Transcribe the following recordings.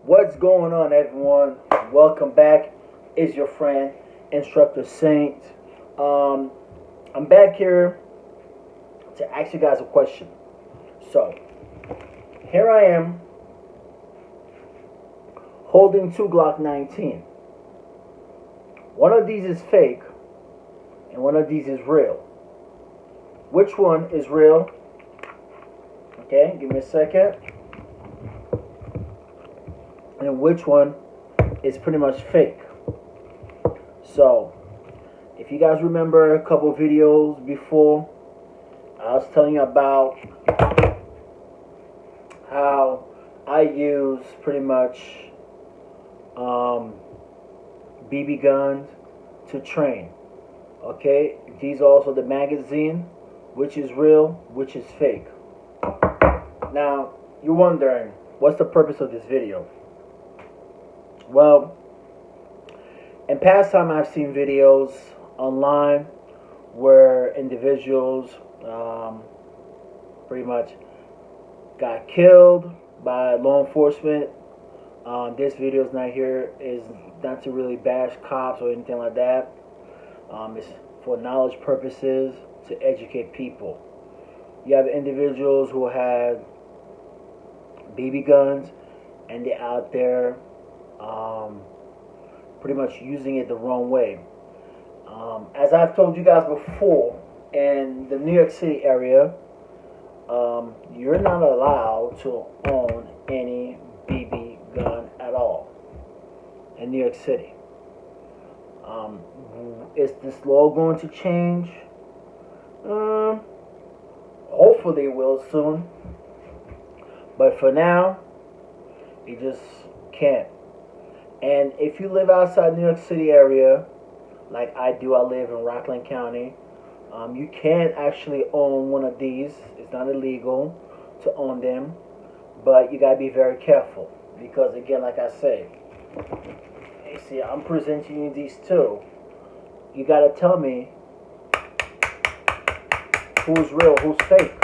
What's going on, everyone? Welcome back. Is your friend Instructor Saint. Um, I'm back here to ask you guys a question. So, here I am holding two Glock 19. One of these is fake, and one of these is real. Which one is real? Okay, give me a second. And which one is pretty much fake? So, if you guys remember a couple videos before, I was telling you about how I use pretty much BB guns to train. Okay, these are also the magazine, which is real, which is fake. Now, you're wondering, what's the purpose of this video? Well, in past time I've seen videos online where individuals pretty much got killed by law enforcement. This video is not here, is not to really bash cops or anything like that. It's for knowledge purposes, to educate people. You have individuals who have BB guns and they're out there pretty much using it the wrong way. As I've told you guys before, in the New York City area, you're not allowed to own any BB gun at all in New York City. Is this law going to change? Hopefully it will soon. But for now, you just can't. And if you live outside New York City area, like I do, I live in Rockland County, you can actually own one of these. It's not illegal to own them, but you gotta be very careful because, again, like I say, you see, I'm presenting you these two. You gotta tell me who's real, who's fake.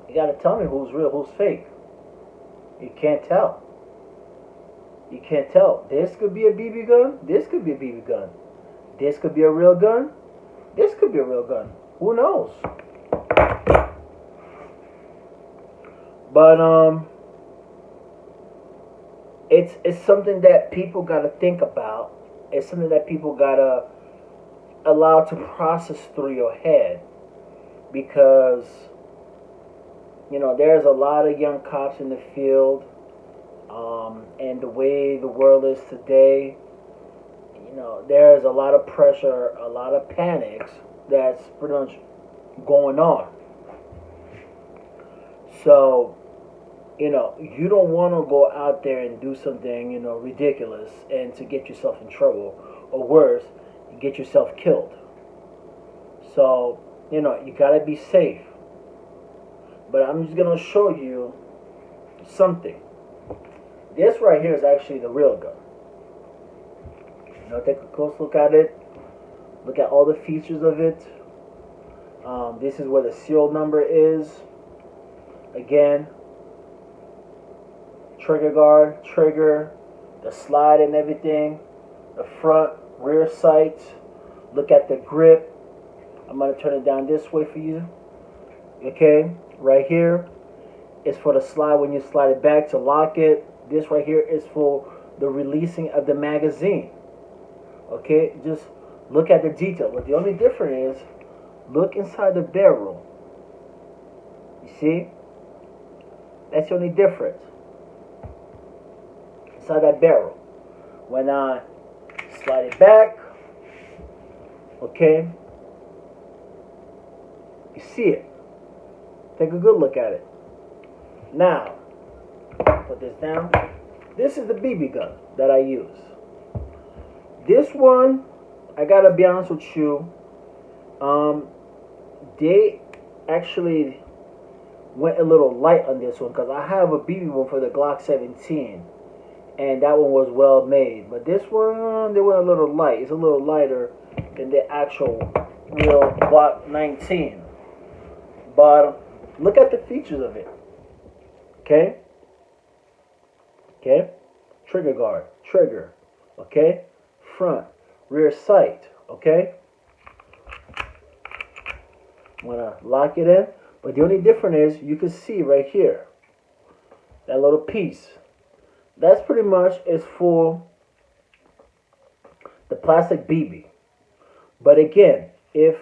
You gotta tell me who's real, who's fake. You can't tell. You can't tell. This could be a BB gun. This could be a BB gun. This could be a real gun. This could be a real gun. Who knows? But it's something that people gotta think about. It's something that people gotta allow to process through your head, because there's a lot of young cops in the field. And the way the world is today, there's a lot of pressure, a lot of panics that's pretty much going on. So, you don't want to go out there and do something, ridiculous and to get yourself in trouble, or worse, you get yourself killed. So, you gotta be safe. But I'm just gonna show you something. This right here is actually the real gun. Take a close look at it. Look at all the features of it. This is where the serial number is. Again, trigger guard, trigger, the slide and everything. The front, rear sight. Look at the grip. I'm going to turn it down this way for you. Okay, right here is for the slide when you slide it back to lock it. This right here is for the releasing of the magazine. Okay, just look at the detail. But the only difference is, look inside the barrel. You see? That's the only difference. Inside that barrel. When I slide it back, okay, you see it. Take a good look at it. Now, put this down. This is the BB gun that I use. This one, I gotta be honest with you, they actually went a little light on this one, because I have a BB one for the Glock 17, and that one was well made. But this one, they went a little light. It's a little lighter than the actual real Glock 19. But look at the features of it. Okay? Okay, trigger guard, trigger. Okay, front, rear sight. Okay, I'm gonna lock it in. But the only difference is you can see right here that little piece. That's pretty much is for the plastic BB. But again, if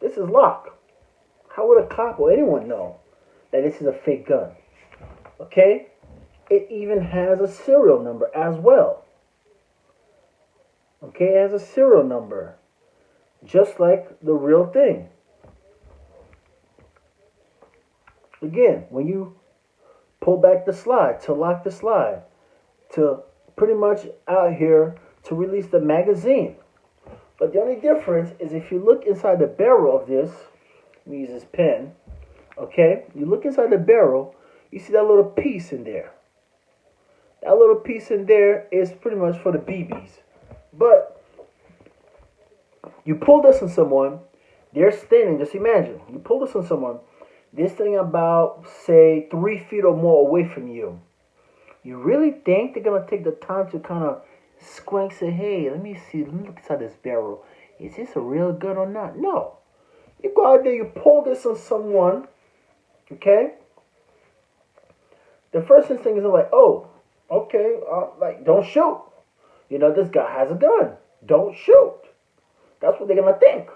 this is locked, how would a cop or anyone know that this is a fake gun? Okay? It even has a serial number as well. Okay, it has a serial number. Just like the real thing. Again, when you pull back the slide, to lock the slide, to pretty much out here to release the magazine. But the only difference is if you look inside the barrel of this, let me use this pen, okay? You look inside the barrel, you see that little piece in there. That little piece in there is pretty much for the BBs. But you pull this on someone, they're standing, just imagine, you pull this on someone, they're standing about, say, 3 feet or more away from you. You really think they're going to take the time to kind of squint, say, hey, let me see, let me look inside this barrel. Is this a real gun or not? No. You go out there, you pull this on someone, okay? The first instinct is like, oh, okay, like, don't shoot. You know, this guy has a gun. Don't shoot. That's what they're going to think.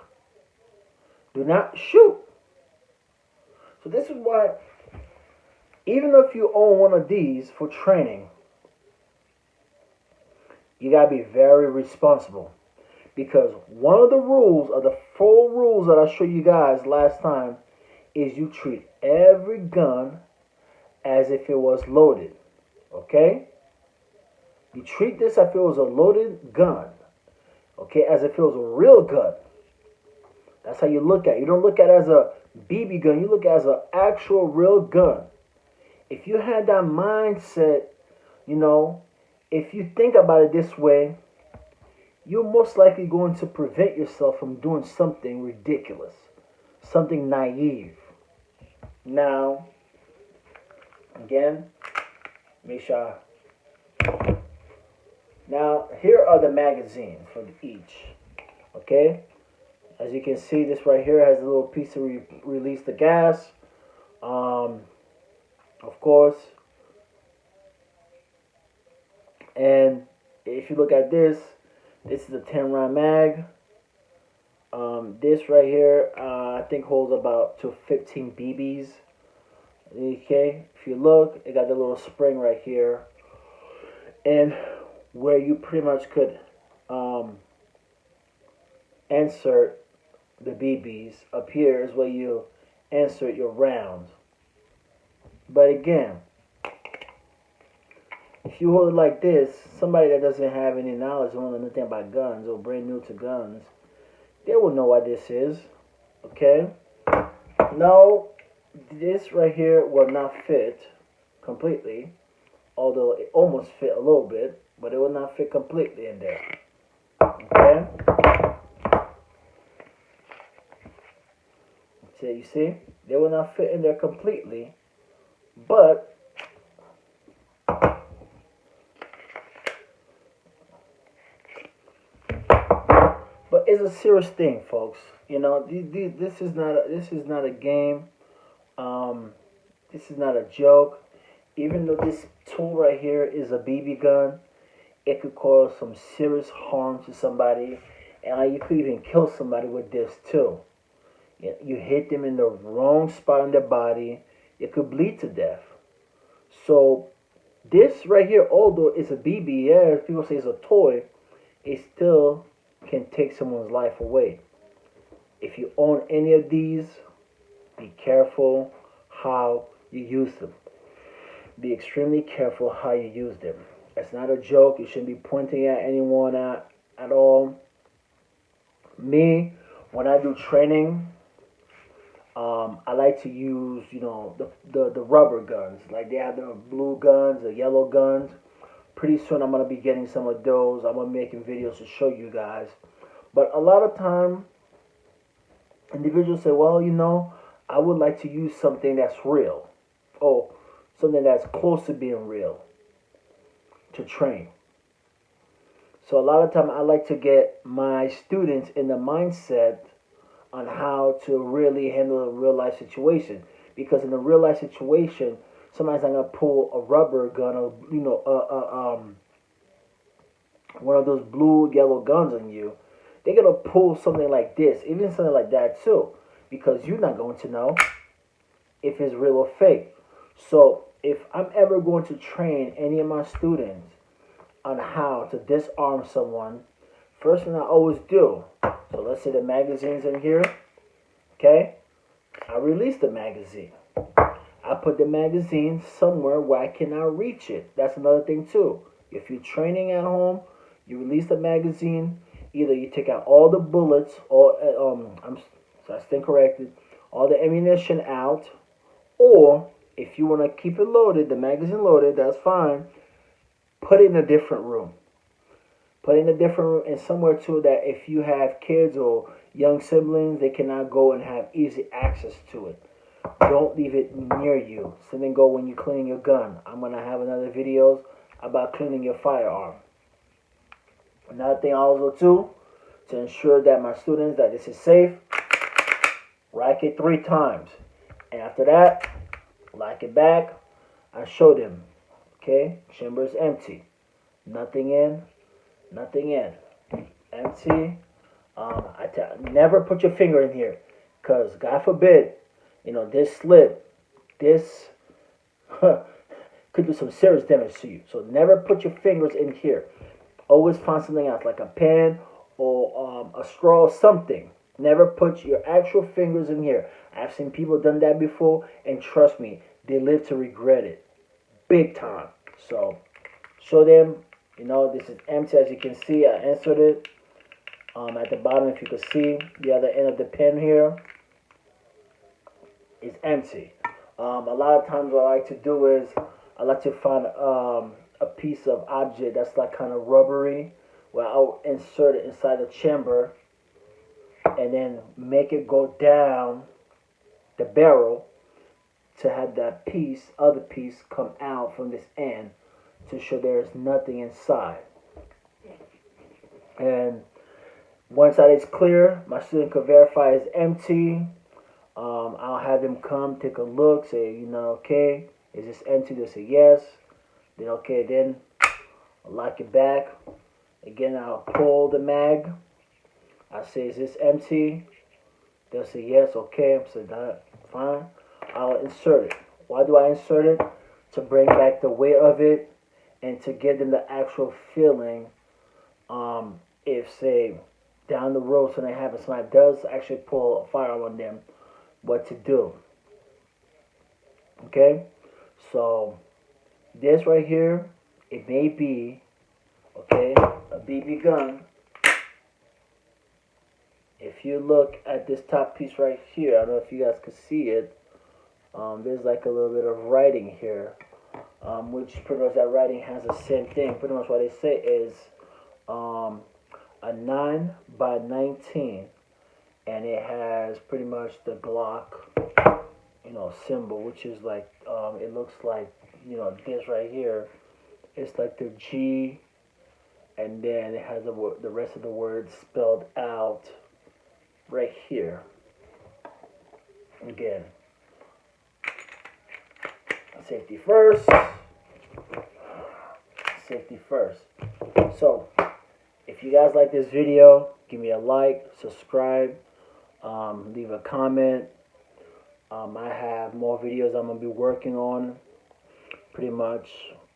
Do not shoot. So this is why, even if you own one of these for training, you got to be very responsible. Because one of the rules, of the 4 rules that I showed you guys last time, is you treat every gun as if it was loaded. Okay? You treat this as if it was a loaded gun. Okay? As if it was a real gun. That's how you look at it. You don't look at it as a BB gun. You look at it as an actual real gun. If you had that mindset, you know, if you think about it this way, you're most likely going to prevent yourself from doing something ridiculous, something naive. Now, again, make sure. Now, here are the magazines for each. Okay? As you can see, this right here has a little piece to release the gas. Of course. And if you look at this, this is a 10 round mag. This right here, I think holds about to 15 BBs. Okay, if you look, it got the little spring right here, and where you pretty much could insert the BBs. Up here is where you insert your rounds. But again, if you hold it like this, somebody that doesn't have any knowledge, don't know nothing about guns, or brand new to guns, they will know what this is. Okay? No, this right here will not fit completely, although it almost fit a little bit, but it will not fit completely in there. Okay? So you see, they will not fit in there completely, but it's a serious thing, folks. You know, this is not a game. This is not a joke. Even though this tool right here is a BB gun, it could cause some serious harm to somebody, and you could even kill somebody with this too. You hit them in the wrong spot on their body, it could bleed to death. So this right here, although it's a BB, yeah, people say it's a toy, it still can take someone's life away. If you own any of these, be careful how you use them. Be extremely careful how you use them. It's not a joke. You shouldn't be pointing at anyone at all. Me, when I do training, I like to use, you know, the rubber guns. Like they have the blue guns, the yellow guns. Pretty soon I'm going to be getting some of those. I'm going to be making videos to show you guys. But a lot of time, individuals say, well, you know, I would like to use something that's real. Oh, something that's close to being real. to train. So a lot of time I like to get my students in the mindset on how to really handle a real life situation. Because in a real life situation, somebody's not gonna pull a rubber gun or one of those blue yellow guns on you. They're gonna pull something like this, even something like that too, because you're not going to know if it's real or fake. So if I'm ever going to train any of my students on how to disarm someone, first thing I always do, so let's say the magazine's in here, okay? I release the magazine. I put the magazine somewhere where I cannot reach it. That's another thing too. If you're training at home, you release the magazine. Either you take out all the bullets, or I stand corrected, all the ammunition out, or if you want to keep it loaded, the magazine loaded, that's fine. Put it in a different room. Put it in a different room, and somewhere too that if you have kids or young siblings, they cannot go and have easy access to it. Don't leave it near you. Same thing go when you're cleaning your gun. I'm gonna have another videos about cleaning your firearm. Another thing also too, to ensure that my students that this is safe, rack it 3 times. And after that, lock it back. I show them, okay, chamber is empty. Nothing in, nothing in. Empty. Never put your finger in here. Because God forbid, this slip, this could do some serious damage to you. So never put your fingers in here. Always find something else, like a pen or a straw or something. Never put your actual fingers in here. I've seen people done that before, and trust me, they live to regret it. Big time. So, show them, this is empty. As you can see, I inserted at the bottom, if you can see, the other end of the pen here is empty. A lot of times what I like to do is, I like to find a piece of object that's like kind of rubbery, where I'll insert it inside the chamber and then make it go down the barrel to have that other piece come out from this end to show there's nothing inside. And once that is clear, my student can verify it's empty. I'll have them come take a look, say, okay, is this empty? They'll say yes. Then okay, then I'll lock it back. Again, I'll pull the mag. I say, is this empty? They'll say yes, okay. I'm saying that fine. I'll insert it. Why do I insert it? To bring back the weight of it and to give them the actual feeling. If say down the road somebody does actually pull a firearm on them, what to do. Okay? So this right here, it may be, okay, a BB gun. If you look at this top piece right here, I don't know if you guys can see it. There's like a little bit of writing here, which pretty much that writing has the same thing. Pretty much what they say is a 9x19, and it has pretty much the Glock, symbol, which is like, it looks like, this right here. It's like the G, and then it has the rest of the words spelled out right here. Again, safety first. Safety first. So, if you guys like this video, give me a like, subscribe, leave a comment. I have more videos I'm going to be working on. Pretty much,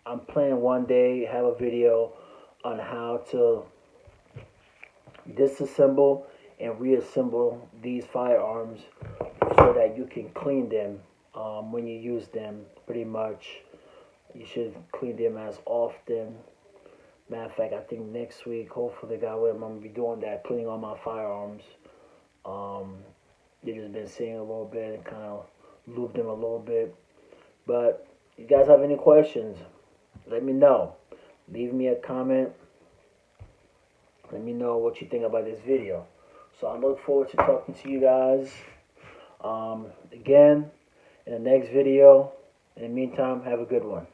I'm planning one day have a video on how to disassemble and reassemble these firearms so that you can clean them when you use them. Pretty much, you should clean them as often. Matter of fact, I think next week, hopefully, God willing, I'm going to be doing that, cleaning all my firearms. You just been seeing a little bit and kind of lube them a little bit. But if you guys have any questions, let me know. Leave me a comment. Let me know what you think about this video. So I look forward to talking to you guys again in the next video. In the meantime, have a good one.